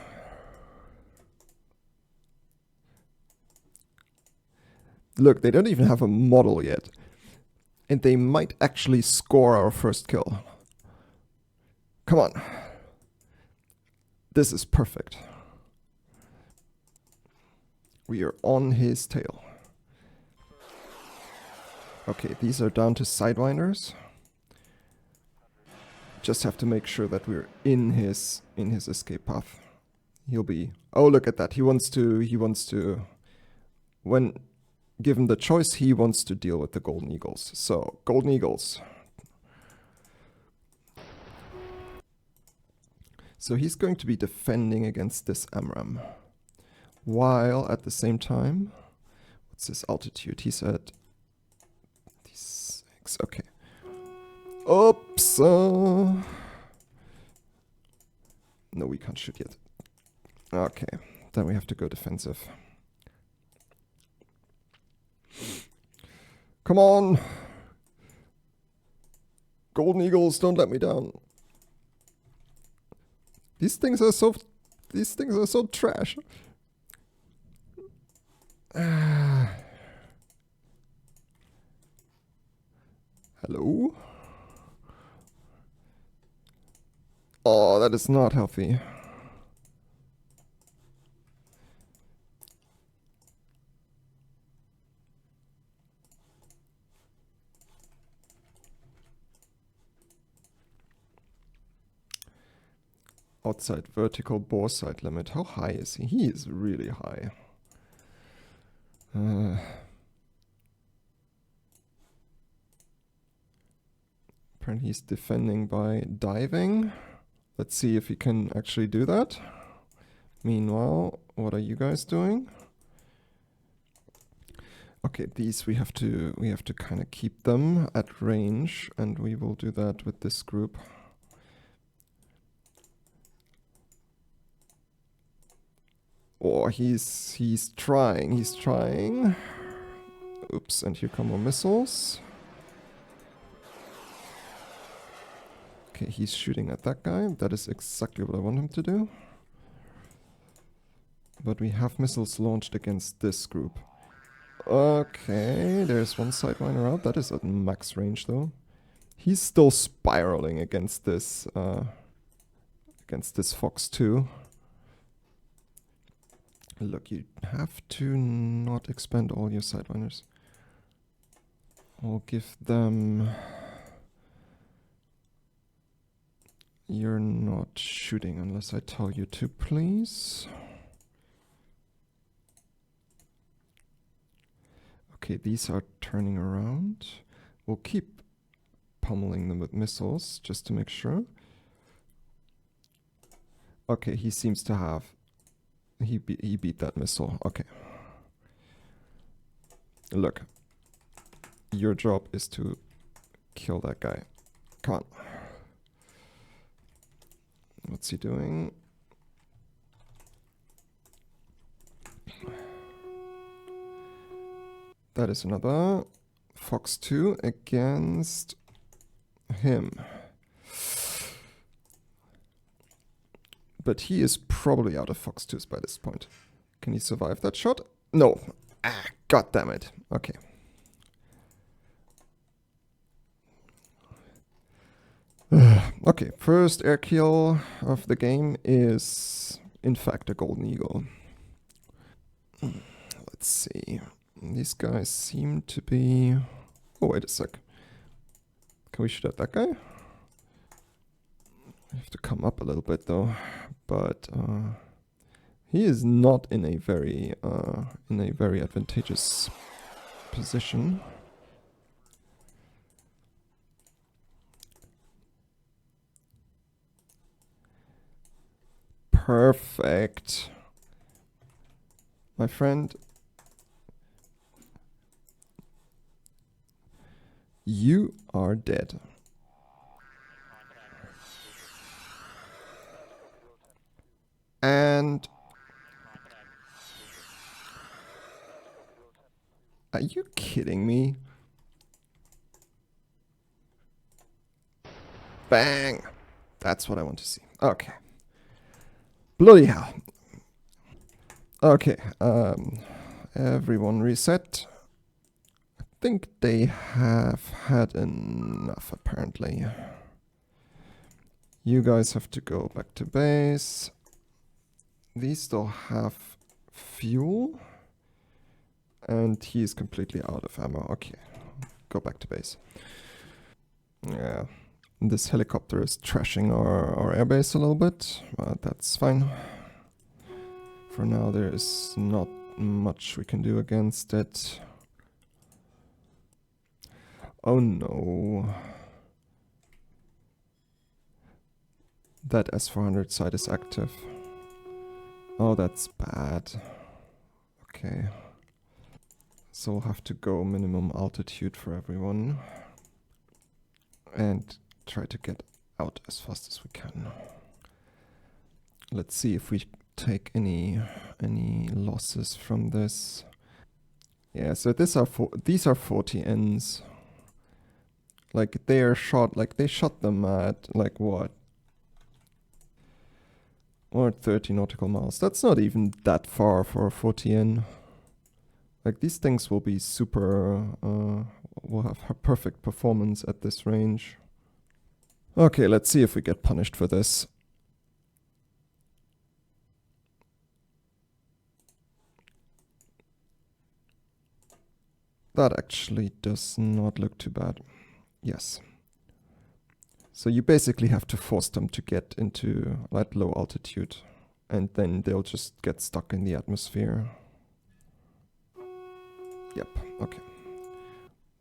Look, they don't even have a model yet. And they might actually score our first kill. Come on. This is perfect. We are on his tail. Okay, these are down to sidewinders. Just have to make sure that we're in his escape path. He'll be... oh, look at that. He wants to... when given the choice, he wants to deal with the Golden Eagles. So, Golden Eagles. So he's going to be defending against this AMRAAM. While at the same time, what's his altitude? He's at 26. Okay. Oops. No, we can't shoot yet. Okay, then we have to go defensive. Come on! Golden Eagles, don't let me down. These things are so trash. Hello? Oh, that is not healthy. Outside vertical bore sight limit. How high is he? He is really high. Apparently he's defending by diving. Let's see if he can actually do that. Meanwhile, what are you guys doing? Okay, these we have to kind of keep them at range, and we will do that with this group. Oh, he's trying. Oops, and here come more missiles. Okay, he's shooting at that guy. That is exactly what I want him to do. But we have missiles launched against this group. Okay, there's one sidewiner out. That is at max range though. He's still spiraling against this Fox 2. Look, you have to not expend all your sidewinders. I'll give them... You're not shooting unless I tell you to, please. Okay, these are turning around. We'll keep pummeling them with missiles just to make sure. Okay, he seems to have... He beat that missile. Okay. Look. Your job is to kill that guy. Come on. What's he doing? That is another Fox 2 against him. But he is probably out of Fox 2s by this point. Can he survive that shot? No. Ah, god damn it. Okay. Okay, first air kill of the game is in fact a Golden Eagle. Let's see. These guys seem to be... Oh, wait a sec. Can we shoot at that guy? I have to come up a little bit though, but he is not in a very advantageous position. Perfect. My friend, you are dead. And are you kidding me? Bang! That's what I want to see. Okay. Bloody hell. Okay, everyone reset. I think they have had enough, apparently. You guys have to go back to base. These still have fuel. And he is completely out of ammo. Okay, go back to base. Yeah, this helicopter is trashing our airbase a little bit, but that's fine. For now, there is not much we can do against it. Oh no. That S400 site is active. Oh, that's bad. Okay. So we'll have to go minimum altitude for everyone. And try to get out as fast as we can. Let's see if we take any losses from this. Yeah, so these are 40 Ns. Like they are shot, like they shot them at like what? Or 30 nautical miles. That's not even that far for a 40N. Like these things will be super, will have perfect performance at this range. Okay, let's see if we get punished for this. That actually does not look too bad. Yes. So you basically have to force them to get into that low altitude, and then they'll just get stuck in the atmosphere. Yep, okay.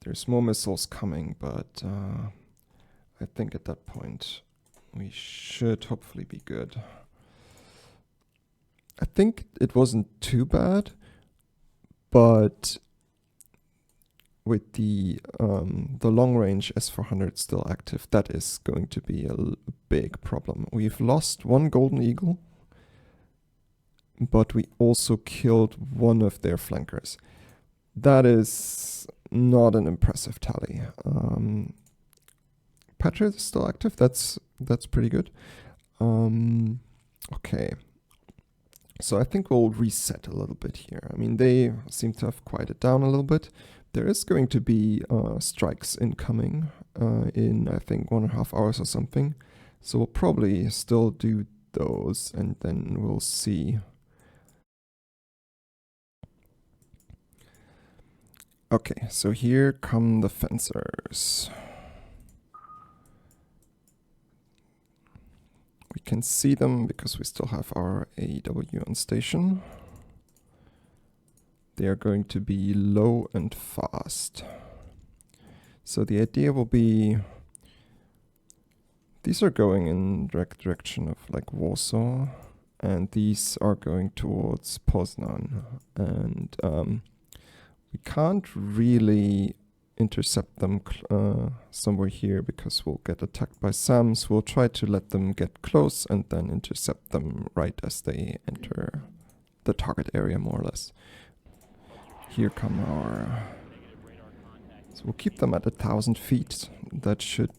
There's more missiles coming, but I think at that point we should hopefully be good. I think it wasn't too bad, but with the long-range S400 still active, that is going to be a big problem. We've lost one Golden Eagle, but we also killed one of their flankers. That is not an impressive tally. Patriot is still active. That's pretty good. Okay. So I think we'll reset a little bit here. I mean, they seem to have quieted down a little bit. There is going to be strikes incoming in, I think, 1.5 hours or something. So we'll probably still do those, and then we'll see. Okay, so here come the fencers. We can see them because we still have our AEW on station. They are going to be low and fast. So the idea will be, these are going in direct direction of like Warsaw, and these are going towards Poznan. And we can't really intercept them somewhere here because we'll get attacked by SAMs. We'll try to let them get close and then intercept them right as they enter the target area, more or less. Here come our... So we'll keep them at 1,000 feet. That should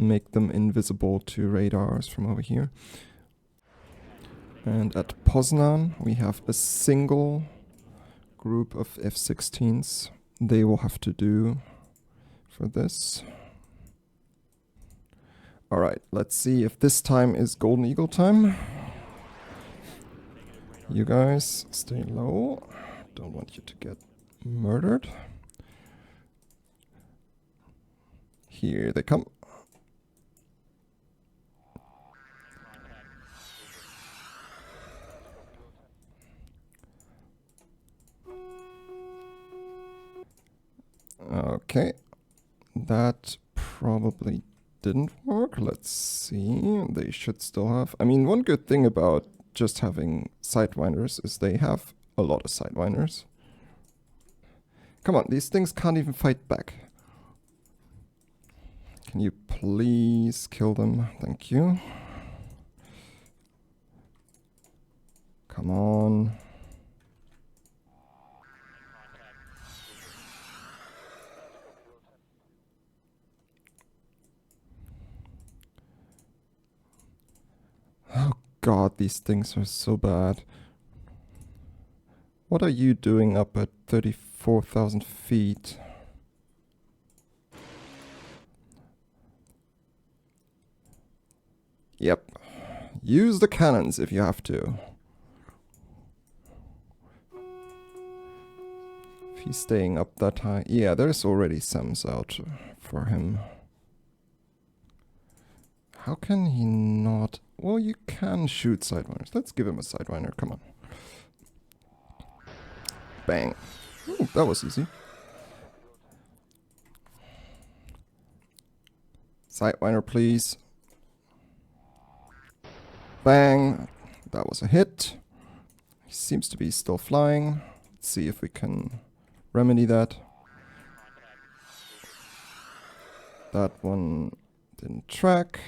make them invisible to radars from over here. And at Poznan, we have a single group of F-16s. They will have to do for this. Alright, let's see if this time is Golden Eagle time. You guys, stay low. Don't want you to get murdered. Here they come. Okay, that probably didn't work. Let's see. They should still have... I mean, one good thing about just having sidewinders is they have a lot of sidewinders. Come on, these things can't even fight back. Can you please kill them? Thank you. Come on. Oh god, these things are so bad. What are you doing up at 34,000 feet? Yep. Use the cannons if you have to. If he's staying up that high. Yeah, there's already SAMs out for him. How can he not... Well, you can shoot sidewinders. Let's give him a sidewinder. Come on. Bang. Ooh, that was easy. Sidewinder, please. Bang! That was a hit. He seems to be still flying. Let's see if we can remedy that. That one didn't track.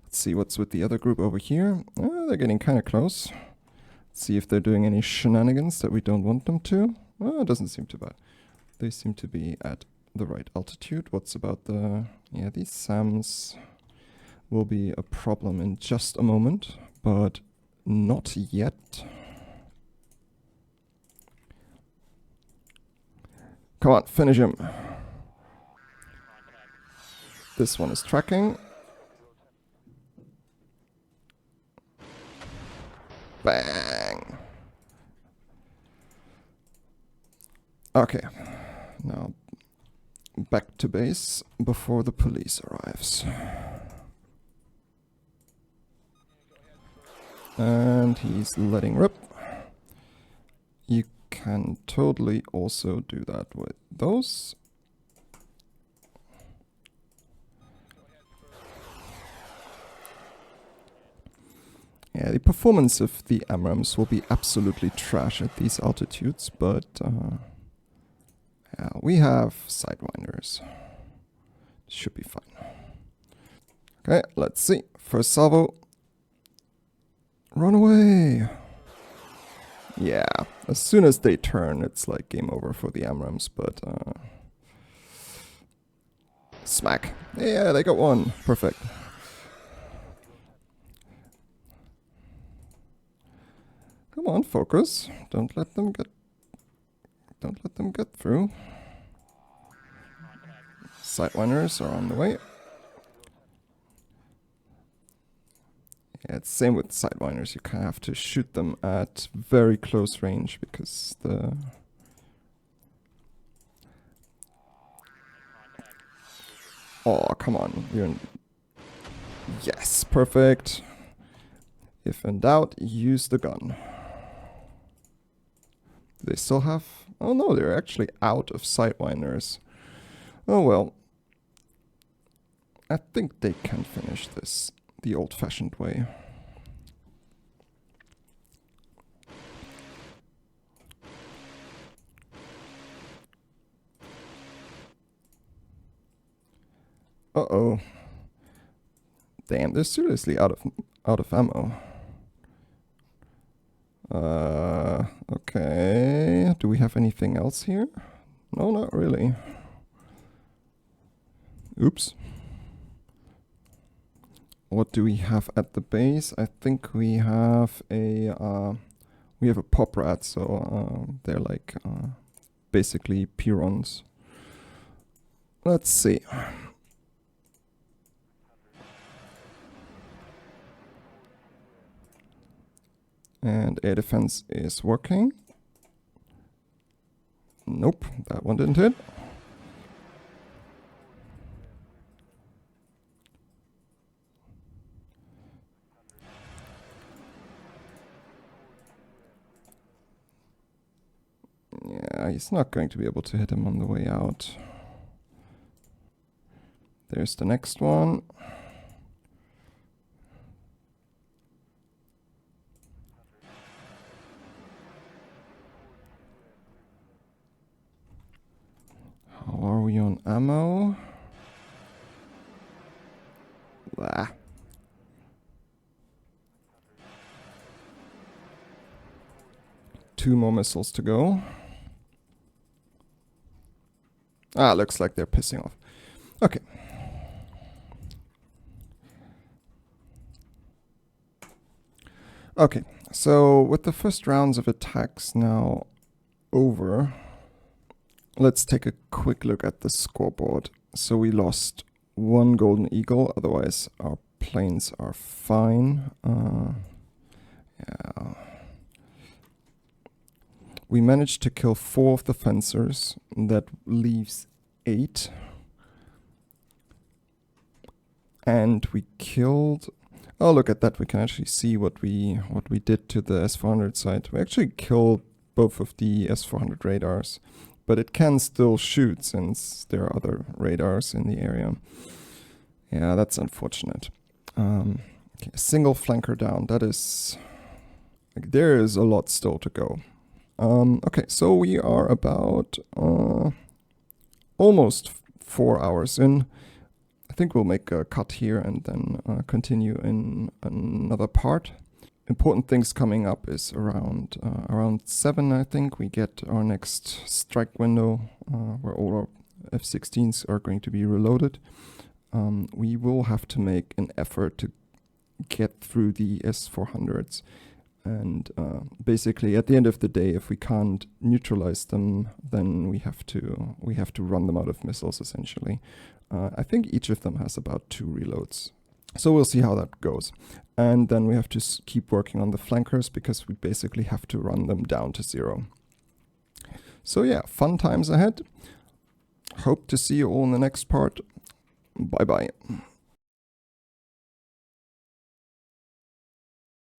Let's see what's with the other group over here. Oh, they're getting kind of close. Let's see if they're doing any shenanigans that we don't want them to. Oh, it doesn't seem too bad. They seem to be at the right altitude. What's about the... Yeah, these SAMs will be a problem in just a moment, but not yet. Come on, finish him. This one is tracking. Bang! Okay, now back to base before the police arrives. And he's letting rip. You can totally also do that with those. Yeah, the performance of the AMRAAMs will be absolutely trash at these altitudes, but yeah, we have sidewinders. Should be fine. Okay, let's see. First salvo. Run away! Yeah, as soon as they turn, it's like game over for the AMRAAMs, but smack. Yeah, they got one. Perfect. Come on, focus. Don't let them get through. Sidewinders are on the way. Yeah, it's same with sidewinders. You kind of have to shoot them at very close range because the... Oh, come on. You're in... Yes, perfect. If in doubt, use the gun. Do they still have... Oh no, they're actually out of sidewinders. Oh well. I think they can finish this the old-fashioned way. Uh-oh. Damn, they're seriously out of ammo. Okay. Do we have anything else here? No, not really. Oops. What do we have at the base? I think we have a pop rat, so they're like basically Pirons. Let's see. And air defense is working. Nope, that one didn't hit. Yeah, he's not going to be able to hit him on the way out. There's the next one. How are we on ammo? Ah. Two more missiles to go. Ah, looks like they're pissing off. Okay. Okay, so with the first rounds of attacks now over, let's take a quick look at the scoreboard. So we lost one Golden Eagle, otherwise our planes are fine. Yeah. We managed to kill 4 of the fencers. That leaves 8. And we killed... Oh, look at that. We can actually see what we did to the S-400 side. We actually killed both of the S-400 radars. But it can still shoot since there are other radars in the area. Yeah, that's unfortunate. Okay, single flanker down. That is... Like, there is a lot still to go. Okay, so we are about almost 4 hours in. I think we'll make a cut here and then continue in another part. Important things coming up is around 7, I think. We get our next strike window where all our F-16s are going to be reloaded. We will have to make an effort to get through the S-400s. And basically, at the end of the day, if we can't neutralize them, then we have to run them out of missiles, essentially. I think each of them has about 2 reloads. So we'll see how that goes. And then we have to keep working on the flankers, because we basically have to run them down to 0. So yeah, fun times ahead. Hope to see you all in the next part. Bye-bye.